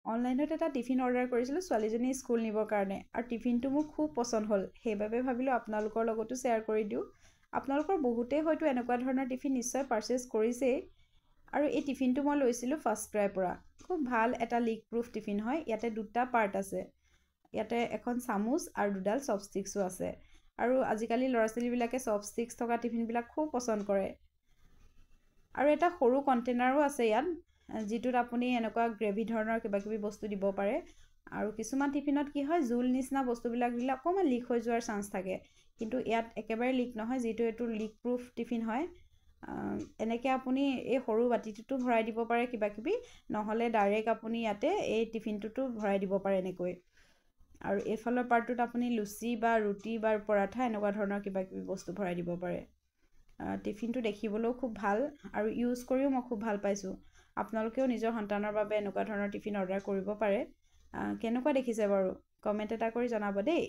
অনলাইনত এটা tiffin order কৰিছিলোঁ ছোৱালীজনী স্কুল নিবৰ কাৰণে আৰু টিফিনটো মোৰ খুব পচন্দ হ'ল সেইবাবে ভাবিলোঁ আপোনালোকৰ লগতো শ্বেয়াৰ কৰি দিওঁ আপোনালোকৰ বহুতেই হয়তো এনেকুৱা ধৰণৰ টিফিন নিশ্চয় পাৰচেছ কৰিছেই আৰু এই টিফিনটো মই লৈছিলোঁ ফাৰ্ষ্ট ক্ৰাইৰ পৰা খুব ভাল এটা লিক প্ৰুফ টিফিন হয় ইয়াতে দুটা পাৰ্ট আছে ইয়াতে এখন চামুচ আৰু দুডাল চপষ্টিক্সো আছে আৰু আজিকালি ল'ৰা ছোৱালীবিলাকে চপষ্টিক্স থকা টিফিনবিলাক খুব পচন্দ কৰে আৰু এটা সৰু কণ্টেইনাৰো আছে ইয়াত যিটোত আপুনি এনেকুৱা গ্ৰেভি ধৰণৰ কিবা কিবি বস্তু দিব পাৰে আৰু কিছুমান টিফিনত কি হয় জোল নিচিনা বস্তুবিলাক দিলে অকণমান লিক হৈ যোৱাৰ চান্স থাকে কিন্তু ইয়াত একেবাৰে লিক নহয় যিটো এইটো লিক প্ৰুফ টিফিন হয় এনেকৈ আপুনি এই সৰু বাতিটোতো ভৰাই দিব পাৰে কিবা কিবি নহ'লে ডাইৰেক্ট আপুনি ইয়াতে এই টিফিনটোতো ভৰাই দিব পাৰে এনেকৈ আৰু এইফালৰ পাৰ্টটোত আপুনি লুচি বা ৰুটি বা পৰাঠা এনেকুৱা ধৰণৰ কিবা কিবি বস্তু ভৰাই দিব পাৰে টিফিনটো দেখিবলৈও খুব ভাল আৰু ইউজ কৰিও মই খুব ভাল পাইছোঁ আপোনালোকেও নিজৰ সন্তানৰ বাবে এনেকুৱা ধৰণৰ টিফিন অৰ্ডাৰ কৰিব পাৰে কেনেকুৱা দেখিছে বাৰু কমেণ্ট এটা কৰি জনাব দেই